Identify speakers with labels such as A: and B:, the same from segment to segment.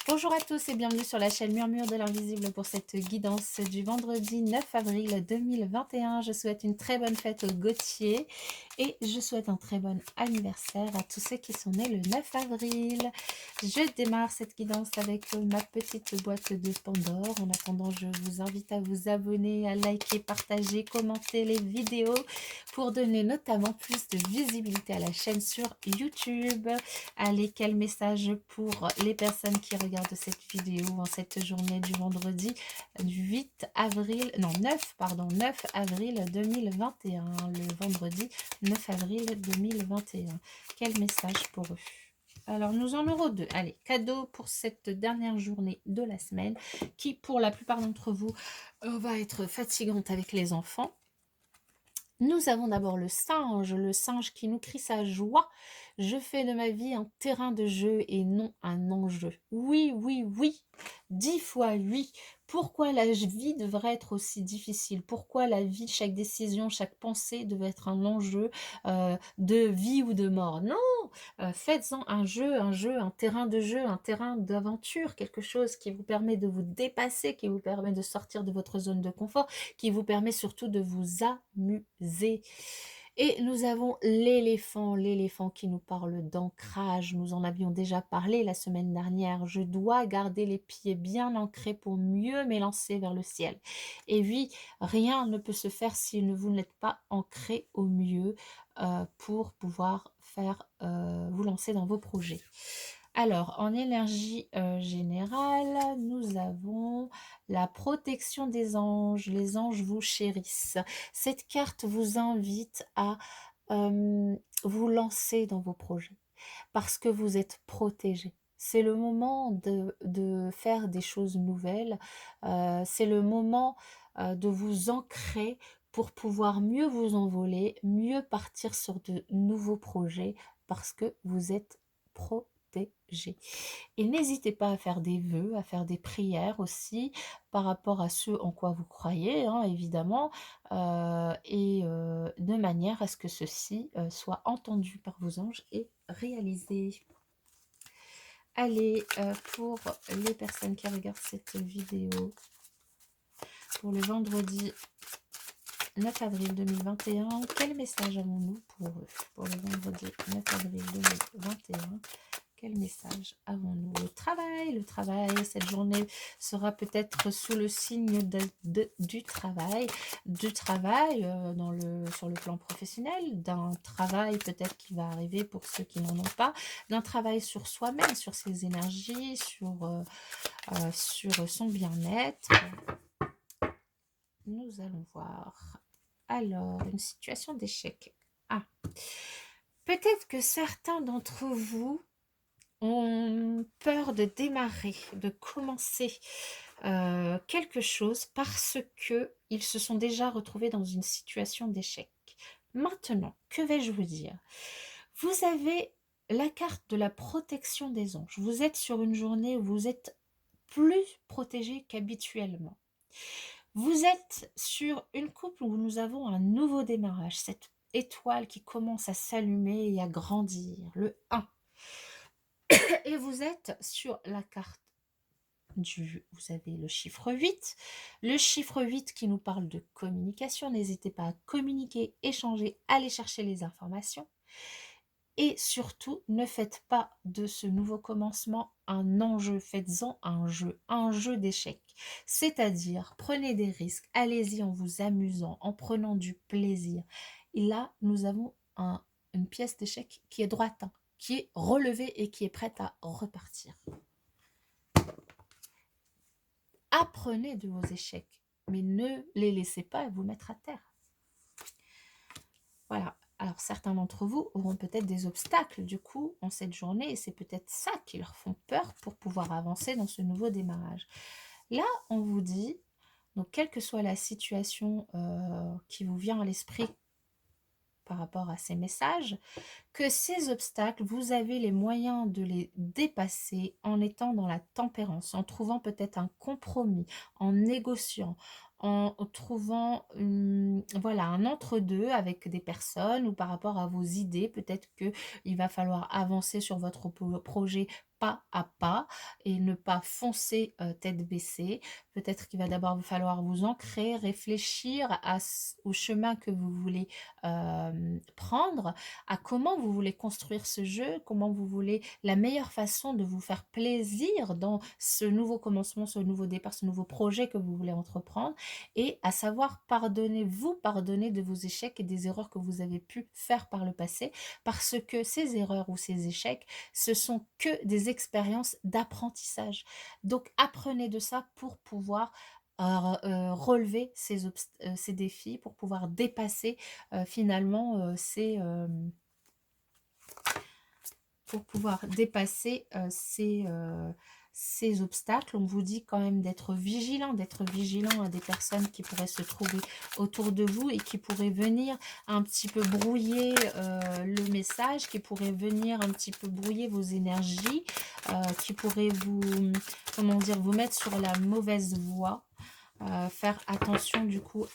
A: Bonjour à tous et bienvenue sur la chaîne Murmure de l'Invisible pour cette guidance du vendredi 9 avril 2021. Je souhaite une très bonne fête aux Gauthier et je souhaite un très bon anniversaire à tous ceux qui sont nés le 9 avril. Je démarre cette guidance avec ma petite boîte de Pandore. En attendant, je vous invite à vous abonner, à liker, partager, commenter les vidéos pour donner notamment plus de visibilité à la chaîne sur YouTube. Allez, quel message pour les personnes qui regardent cette vidéo en cette journée du vendredi 8 avril, non 9, pardon, 9 avril 2021, le vendredi 9 avril 2021. Quel message pour eux? Alors, nous en aurons deux. Allez, cadeau pour cette dernière journée de la semaine qui, pour la plupart d'entre vous, va être fatigante avec les enfants. Nous avons d'abord le singe qui nous crie sa joie. Je fais de ma vie un terrain de jeu et non un enjeu. Oui, oui, oui, 10 fois oui. Pourquoi la vie devrait être aussi difficile? Pourquoi la vie, chaque décision, chaque pensée devait être un enjeu de vie ou de mort? Non, faites-en un terrain de jeu, un terrain d'aventure, quelque chose qui vous permet de vous dépasser, qui vous permet de sortir de votre zone de confort, qui vous permet surtout de vous amuser. Et nous avons l'éléphant qui nous parle d'ancrage. Nous en avions déjà parlé la semaine dernière. Je dois garder les pieds bien ancrés pour mieux m'élancer vers le ciel. Et oui, rien ne peut se faire si vous n'êtes pas ancré au mieux pour pouvoir faire vous lancer dans vos projets. Alors, en énergie générale, nous avons la protection des anges. Les anges vous chérissent. Cette carte vous invite à vous lancer dans vos projets parce que vous êtes protégé. C'est le moment de faire des choses nouvelles. C'est le moment de vous ancrer pour pouvoir mieux vous envoler, mieux partir sur de nouveaux projets parce que vous êtes protégé. Et n'hésitez pas à faire des vœux, à faire des prières aussi par rapport à ce en quoi vous croyez, hein, évidemment, de manière à ce que ceci soit entendu par vos anges et réalisé. Allez, pour les personnes qui regardent cette vidéo, pour le vendredi 9 avril 2021, quel message avons-nous pour eux? Pour le vendredi 9 avril 2021, quel message avons-nous? Le travail, cette journée sera peut-être sous le signe du travail sur le plan professionnel, d'un travail peut-être qui va arriver pour ceux qui n'en ont pas, d'un travail sur soi-même, sur ses énergies, sur son bien-être. Nous allons voir. Alors, une situation d'échec. Ah, peut-être que certains d'entre vous ont peur de démarrer, de commencer quelque chose parce que ils se sont déjà retrouvés dans une situation d'échec. Maintenant, que vais-je vous dire? Vous avez la carte de la protection des anges. Vous êtes sur une journée où vous êtes plus protégé qu'habituellement. Vous êtes sur une coupe où nous avons un nouveau démarrage, cette étoile qui commence à s'allumer et à grandir, le 1. Et vous êtes sur la carte vous avez le chiffre 8. Le chiffre 8 qui nous parle de communication. N'hésitez pas à communiquer, échanger, aller chercher les informations. Et surtout, ne faites pas de ce nouveau commencement un enjeu, faites-en un jeu d'échecs. C'est-à-dire, prenez des risques, allez-y en vous amusant, en prenant du plaisir. Et là, nous avons une pièce d'échec qui est droite, hein, qui est relevée et qui est prête à repartir. Apprenez de vos échecs, mais ne les laissez pas vous mettre à terre. Voilà. Alors, certains d'entre vous auront peut-être des obstacles, du coup, en cette journée, et c'est peut-être ça qui leur font peur pour pouvoir avancer dans ce nouveau démarrage. Là, on vous dit, donc, quelle que soit la situation qui vous vient à l'esprit par rapport à ces messages, que ces obstacles, vous avez les moyens de les dépasser en étant dans la tempérance, en trouvant peut-être un compromis, en négociant, en trouvant voilà, un entre-deux avec des personnes ou par rapport à vos idées. Peut-être qu'il va falloir avancer sur votre projet pas à pas et ne pas foncer tête baissée. Peut-être qu'il va d'abord falloir vous ancrer, réfléchir au chemin que vous voulez prendre, à comment vous voulez construire ce jeu, comment vous voulez la meilleure façon de vous faire plaisir dans ce nouveau commencement, ce nouveau départ, ce nouveau projet que vous voulez entreprendre, et à savoir pardonner, vous pardonner de vos échecs et des erreurs que vous avez pu faire par le passé, parce que ces erreurs ou ces échecs, ce sont que des expériences d'apprentissage. Donc apprenez de ça pour pouvoir relever ces défis, pour pouvoir dépasser finalement pour pouvoir dépasser ces obstacles. On vous dit quand même d'être vigilant à des personnes qui pourraient se trouver autour de vous et qui pourraient venir un petit peu brouiller le message, qui pourraient venir un petit peu brouiller vos énergies, qui pourraient vous, comment dire, vous mettre sur la mauvaise voie. Faire attention du coup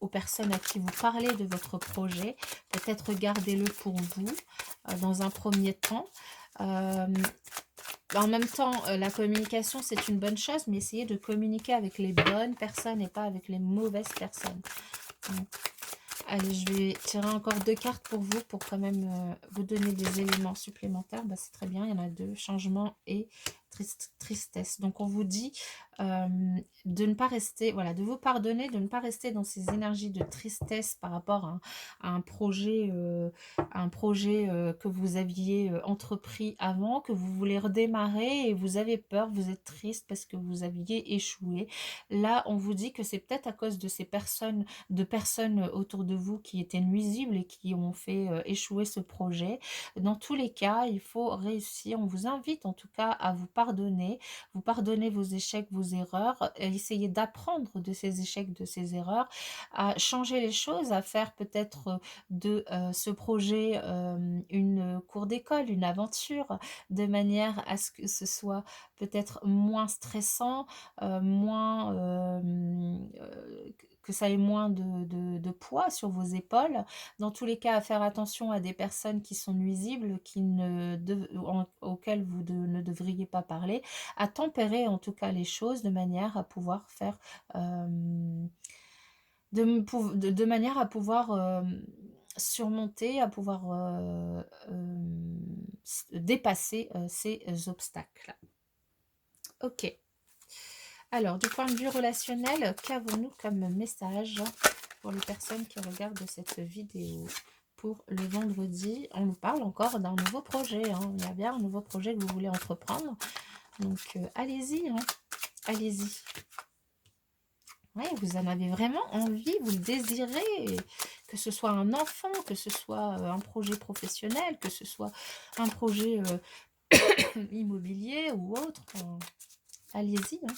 A: aux personnes à qui vous parlez de votre projet. Peut-être gardez-le pour vous dans un premier temps. En même temps, la communication, c'est une bonne chose, mais essayez de communiquer avec les bonnes personnes et pas avec les mauvaises personnes. Donc, allez, je vais tirer encore 2 cartes pour vous, pour quand même vous donner des éléments supplémentaires. Bah, c'est très bien, il y en a 2, changement et tristesse. Donc, on vous dit de ne pas rester, voilà, de vous pardonner, de ne pas rester dans ces énergies de tristesse par rapport à un projet, que vous aviez entrepris avant, que vous voulez redémarrer et vous avez peur, vous êtes triste parce que vous aviez échoué. Là, on vous dit que c'est peut-être à cause de ces personnes, autour de vous qui étaient nuisibles et qui ont fait échouer ce projet. Dans tous les cas, il faut réussir. On vous invite en tout cas à vous pardonner vos échecs, vos erreurs, essayer d'apprendre de ces échecs, de ces erreurs, à changer les choses, à faire peut-être de ce projet une cour d'école, une aventure, de manière à ce que ce soit peut-être moins stressant, moins que ça ait moins de poids sur vos épaules. Dans tous les cas, à faire attention à des personnes qui sont nuisibles, auxquelles vous ne devriez pas parler, à tempérer en tout cas les choses de manière à pouvoir faire de manière à pouvoir surmonter, à pouvoir dépasser ces obstacles. Ok. Alors, du point de vue relationnel, qu'avons-nous comme message pour les personnes qui regardent cette vidéo pour le vendredi? On nous parle encore d'un nouveau projet. Hein. Il y a bien un nouveau projet que vous voulez entreprendre. Donc, allez-y. Hein. Allez-y. Ouais, vous en avez vraiment envie, vous le désirez. Que ce soit un enfant, que ce soit un projet professionnel, que ce soit un projet immobilier ou autre. Allez-y. Hein.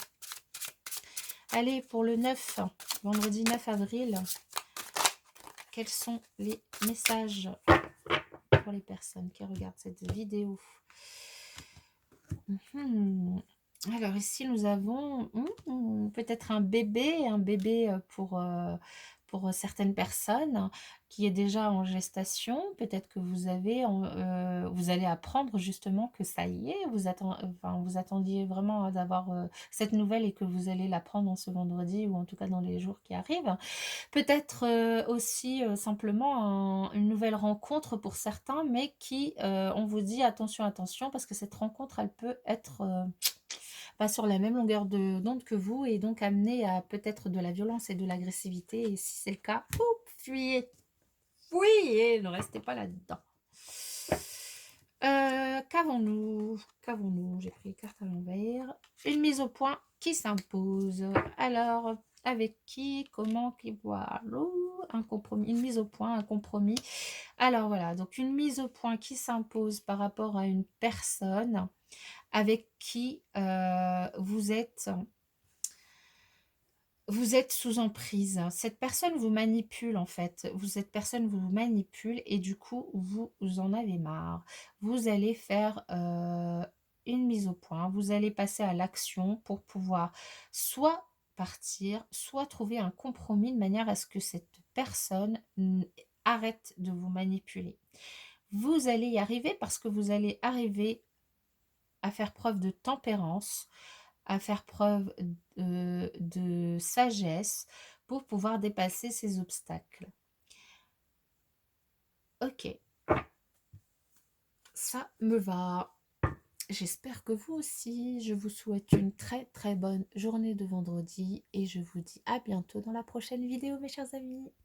A: Allez, pour le 9, vendredi 9 avril, quels sont les messages pour les personnes qui regardent cette vidéo? Alors ici, nous avons peut-être un bébé pour certaines personnes qui est déjà en gestation. Peut-être que vous allez apprendre justement que ça y est, vous attendiez vraiment d'avoir cette nouvelle et que vous allez l'apprendre en ce vendredi ou en tout cas dans les jours qui arrivent. Peut-être aussi simplement une nouvelle rencontre pour certains, mais qui, on vous dit attention, parce que cette rencontre, elle peut être pas sur la même longueur d'onde que vous et donc amener à peut-être de la violence et de l'agressivité. Et si c'est le cas, fuyez, ne restez pas là-dedans. Qu'avons-nous? J'ai pris les cartes à l'envers. Une mise au point qui s'impose. Alors, avec qui, comment, qui voit un compromis, une mise au point, un compromis. Alors voilà, donc une mise au point qui s'impose par rapport à une personne avec qui vous êtes sous emprise. Cette personne vous manipule en fait. Cette personne vous manipule et du coup, vous en avez marre. Vous allez faire une mise au point. Vous allez passer à l'action pour pouvoir soit partir, soit trouver un compromis de manière à ce que cette personne arrête de vous manipuler. Vous allez y arriver parce que vous allez arriver à faire preuve de tempérance, à faire preuve de sagesse pour pouvoir dépasser ces obstacles. Ok, ça me va. J'espère que vous aussi. Je vous souhaite une très très bonne journée de vendredi et je vous dis à bientôt dans la prochaine vidéo, mes chers amis.